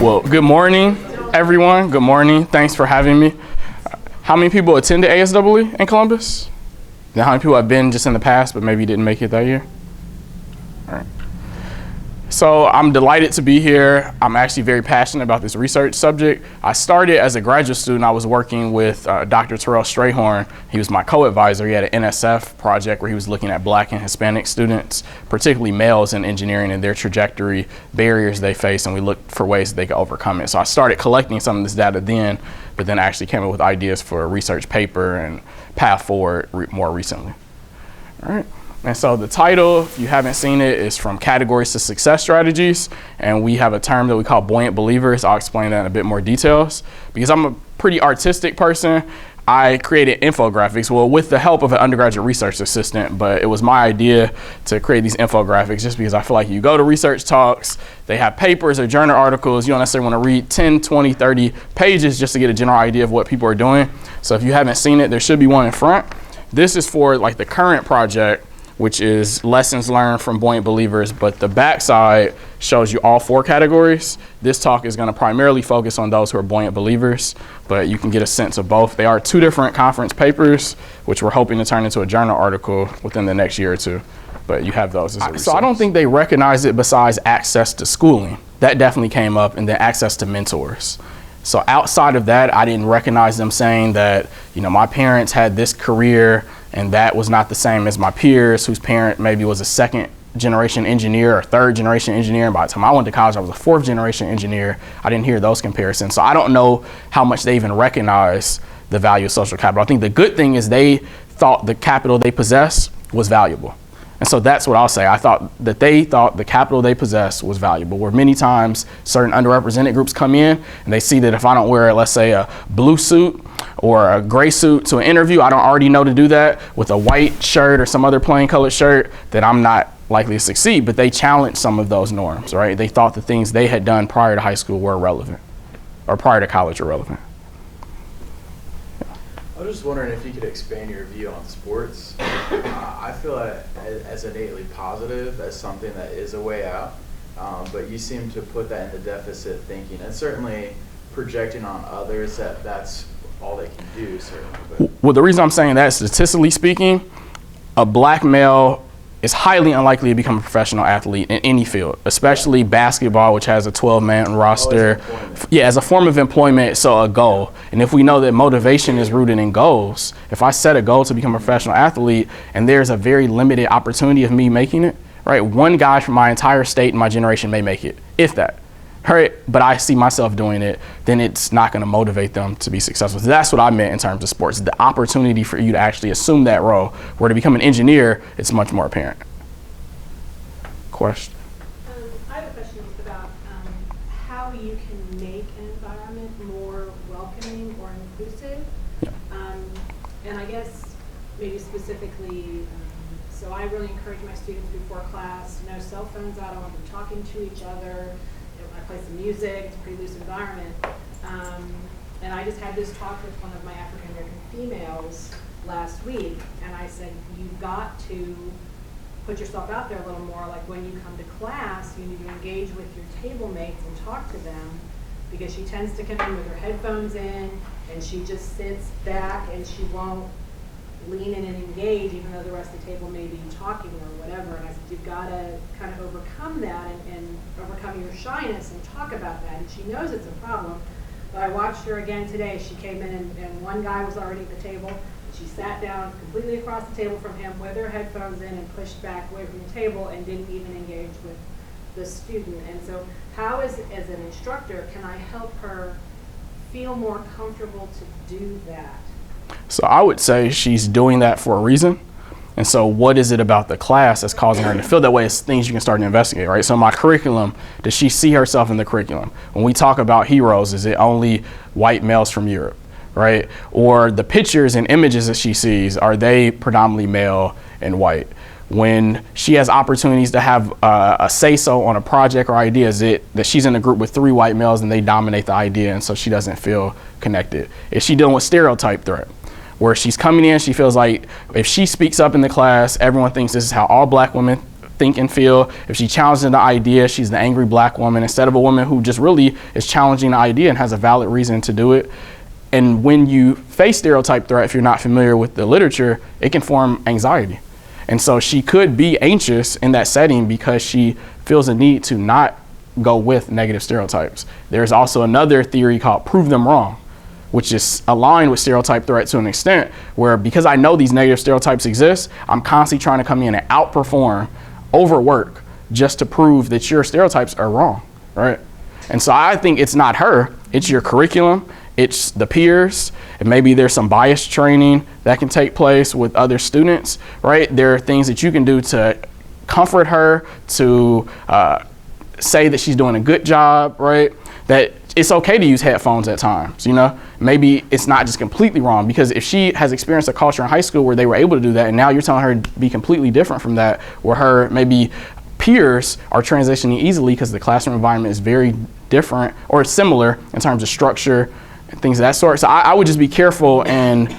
Well, good morning, everyone. Good morning. Thanks for having me. How many people attended ASEE in Columbus? Now, how many people have been just in the past, but maybe didn't make it that year? All right. So I'm delighted to be here. I'm actually very passionate about this research subject. I started as a graduate student. I was working with Dr. Terrell Strayhorn. He was my co-advisor. He had an NSF project where he was looking at Black and Hispanic students, particularly males in engineering and their trajectory, barriers they face, and we looked for ways that they could overcome it. So I started collecting some of this data then, but then actually came up with ideas for a research paper and path forward more recently. All right. And so the title, if you haven't seen it, is From Categories to Success Strategies. And we have a term that we call buoyant believers. I'll explain that in a bit more details. Because I'm a pretty artistic person, I created infographics, well, with the help of an undergraduate research assistant, but it was my idea to create these infographics just because I feel like you go to research talks, they have papers or journal articles, you don't necessarily want to read 10, 20, 30 pages just to get a general idea of what people are doing. So if you haven't seen it, there should be one in front. This is for like the current project, which is lessons learned from buoyant believers, but the backside shows you all 4 categories. This talk is gonna primarily focus on those who are buoyant believers, but you can get a sense of both. They are 2 different conference papers, which we're hoping to turn into a journal article within the next year or 2, but you have those as a resource. So I don't think they recognize it besides access to schooling. That definitely came up, and then access to mentors. So outside of that, I didn't recognize them saying that, you know, my parents had this career and that was not the same as my peers whose parent maybe was a 2nd generation engineer or 3rd generation engineer. And by the time I went to college, I was a 4th generation engineer. I didn't hear those comparisons. So I don't know how much they even recognize the value of social capital. I think the good thing is they thought the capital they possess was valuable. And so that's what I'll say. I thought that they thought the capital they possess was valuable, where many times certain underrepresented groups come in and they see that if I don't wear, let's say, a blue suit or a gray suit to an interview, I don't already know to do that with a white shirt or some other plain colored shirt, that I'm not likely to succeed. But they challenged some of those norms, right? They thought the things they had done prior to high school were relevant, or prior to college were relevant. I was just wondering if you could expand your view on sports. I feel it as innately positive, as something that is a way out, but you seem to put that into deficit thinking, and certainly projecting on others that that's all they can do, certainly. But. Well, the reason I'm saying that, statistically speaking, a Black male is highly unlikely to become a professional athlete in any field, especially basketball, which has a 12-man roster. As a form of employment, so a goal. And if we know that motivation is rooted in goals, if I set a goal to become a professional athlete and there's a very limited opportunity of me making it, right? One guy from my entire state and my generation may make it, if that. Right, but I see myself doing it, then it's not going to motivate them to be successful. So that's what I meant in terms of sports, the opportunity for you to actually assume that role, where to become an engineer, it's much more apparent. Question? I have a question just about how you can make an environment more welcoming or inclusive. Yeah. And I guess maybe specifically, so I really encourage my students before class, no cell phones out, I want them talking to each other. I play some music, it's a pretty loose environment. And I just had this talk with one of my African American females last week, and I said, you've got to put yourself out there a little more, like when you come to class, you need to engage with your table mates and talk to them, because she tends to come in with her headphones in, and she just sits back and she won't lean in and engage, even though the rest of the table may be talking or whatever. And I said, you've got to kind of overcome that and overcome your shyness and talk about that. And she knows it's a problem. But I watched her again today. She came in and one guy was already at the table. And she sat down completely across the table from him with her headphones in and pushed back away from the table and didn't even engage with the student. And so how, as an instructor, can I help her feel more comfortable to do that? So I would say she's doing that for a reason. And so what is it about the class that's causing her to feel that way? It's things you can start to investigate, right? So my curriculum, does she see herself in the curriculum? When we talk about heroes, is it only white males from Europe, right? Or the pictures and images that she sees, are they predominantly male and white? When she has opportunities to have a say-so on a project or idea, is it that she's in a group with 3 white males and they dominate the idea and so she doesn't feel connected? Is she dealing with stereotype threat? Where she's coming in, she feels like if she speaks up in the class, everyone thinks this is how all Black women think and feel. If she challenges the idea, she's the angry black woman instead of a woman who just really is challenging the idea and has a valid reason to do it. And when you face stereotype threat, if you're not familiar with the literature, it can form anxiety. And so she could be anxious in that setting because she feels a need to not go with negative stereotypes. There's also another theory called prove them wrong, which is aligned with stereotype threat to an extent where, because I know these negative stereotypes exist, I'm constantly trying to come in and outperform, overwork, just to prove that your stereotypes are wrong, right? And so I think it's not her, it's your curriculum, it's the peers, and maybe there's some bias training that can take place with other students, right? There are things that you can do to comfort her, to say that she's doing a good job, right? That it's okay to use headphones at times, you know? Maybe it's not just completely wrong, because if she has experienced a culture in high school where they were able to do that, and now you're telling her to be completely different from that, where her maybe peers are transitioning easily because the classroom environment is very different or similar in terms of structure and things of that sort. So I would just be careful in,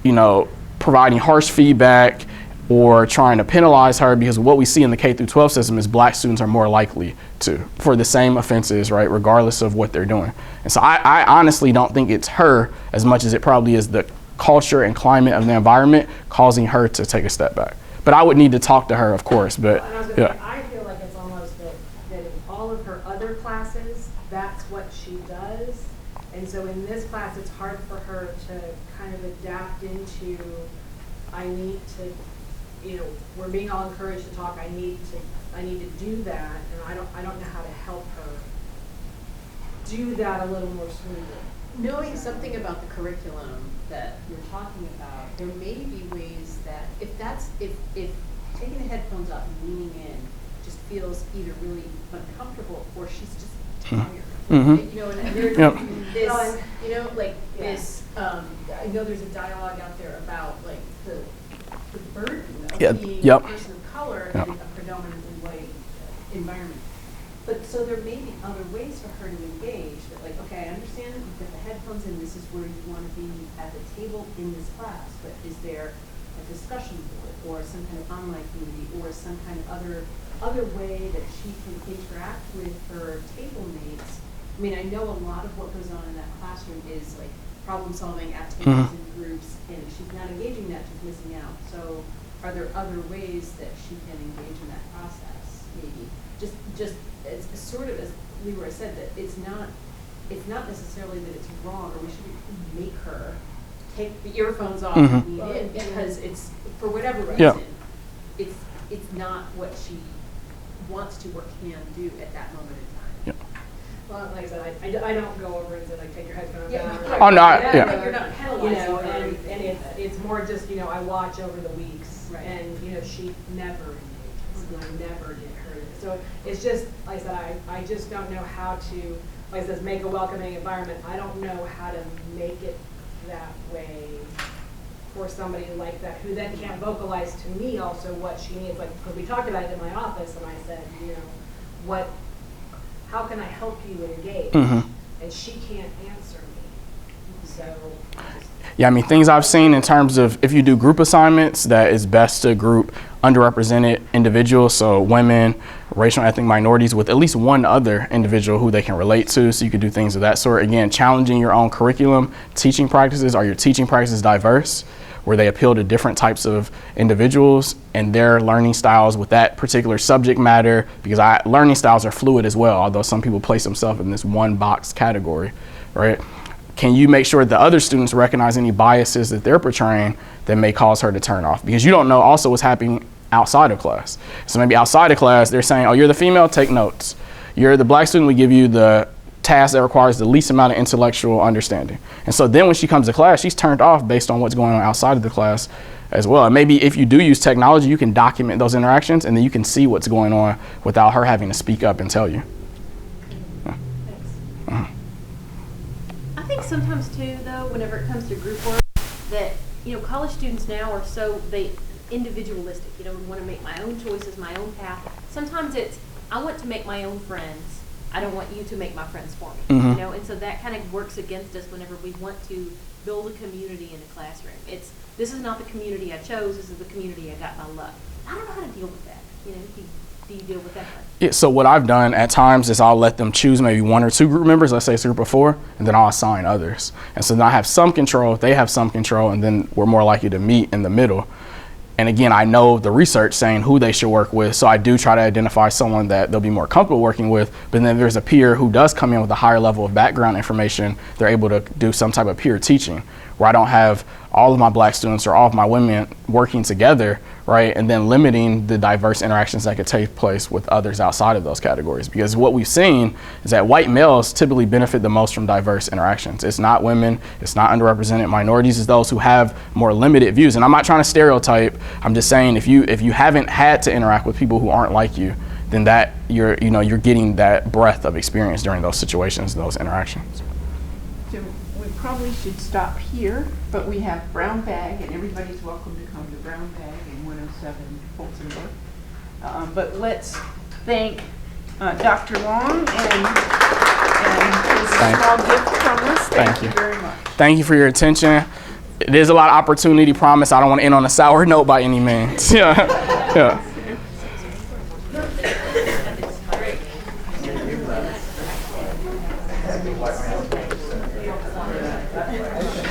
you know, providing harsh feedback or trying to penalize her, because what we see in the K-12 system is black students are more likely to, for the same offenses, right, regardless of what they're doing. And so I honestly don't think it's her as much as it probably is the culture and climate of the environment causing her to take a step back. But I would need to talk to her, of course, but yeah. I feel like it's almost that in all of her other classes, that's what she does. And so in this class, it's hard for her to kind of adapt into, I need to, you know, we're being all encouraged to talk. I need to do that, and I don't know how to help her do that a little more smoothly. Knowing something about the curriculum that you're talking about, there may be ways that if taking the headphones off and leaning in just feels either really uncomfortable or she's just tired. Mm-hmm. You know, and there's Yep. this, you know, like Yeah. this. I know there's a dialogue out there about like the burden of Yeah, being yep. a person of color Yep. in a predominantly white environment. But so there may be other ways for her to engage. That like, okay, I understand that you've got the headphones and this is where you want to be at the table in this class, but is there a discussion board or some kind of online community or some kind of other way that she can interact with her table mates? I mean, I know a lot of what goes on in that classroom is like problem solving activities in groups, and if she's not engaging that, she's missing out. So are there other ways that she can engage in that process? Maybe just it's sort of as Leroy said, that it's not necessarily that it's wrong or we should make her take the earphones off and lean in, because it's for whatever reason it's not what she wants to or can do at that moment in time. Yeah. Well, like I said, I don't go over and say like take your headphones Yeah. down. Oh, no, But you're not penalizing You know, her. and it's more just, you know, I watch over the weeks, Right. and you know she never engages, and I never get her. So it's just like I said, I just don't know how to, like I said, make a welcoming environment. I don't know how to make it that way for somebody like that, who then can't vocalize to me also what she needs. Like, because we talked about it in my office, and I said, you know, how can I help you engage? And she can't answer me. So Yeah, I mean, things I've seen in terms of if you do group assignments, that it's best to group underrepresented individuals, so women, racial and ethnic minorities, with at least one other individual who they can relate to, so you could do things of that sort. Again, challenging your own curriculum, teaching practices. Are your teaching practices diverse, where they appeal to different types of individuals and their learning styles with that particular subject matter? Because learning styles are fluid as well, although some people place themselves in this one box category, right? Can you make sure the other students recognize any biases that they're portraying that may cause her to turn off? Because you don't know also what's happening outside of class. So maybe outside of class, they're saying, oh, you're the female, take notes. You're the black student, we give you the task that requires the least amount of intellectual understanding. And so then when she comes to class, she's turned off based on what's going on outside of the class as well. And maybe if you do use technology, you can document those interactions, and then you can see what's going on without her having to speak up and tell you. I think sometimes too, though, whenever it comes to group work, that, you know, college students now are so individualistic. You know, we want to make my own choices, my own path. Sometimes it's, I want to make my own friends. I don't want you to make my friends for me. You know, and so that kind of works against us whenever we want to build a community in a classroom. This is not the community I chose, this is the community I got by luck. I don't know how to deal with that. You know, do you deal with that? Yeah, so what I've done at times is I'll let them choose maybe 1 or 2 group members, let's say it's a group of 4, and then I'll assign others. And so then I have some control, they have some control, and then we're more likely to meet in the middle. And again, I know the research saying who they should work with, so I do try to identify someone that they'll be more comfortable working with. But then there's a peer who does come in with a higher level of background information. They're able to do some type of peer teaching, where I don't have all of my black students or all of my women working together, right? And then limiting the diverse interactions that could take place with others outside of those categories. Because what we've seen is that white males typically benefit the most from diverse interactions. It's not women, it's not underrepresented minorities, it's those who have more limited views. And I'm not trying to stereotype, I'm just saying if you haven't had to interact with people who aren't like you, then that you're getting that breadth of experience during those situations, those interactions. So we probably should stop here, but we have Brown Bag, and everybody's welcome to come to Brown Bag in 107 Folsom. But let's thank Dr. Long and his small gift from us. Thank you very much. Thank you for your attention. There's a lot of opportunity, promise. I don't want to end on a sour note by any means. Yeah. Yeah.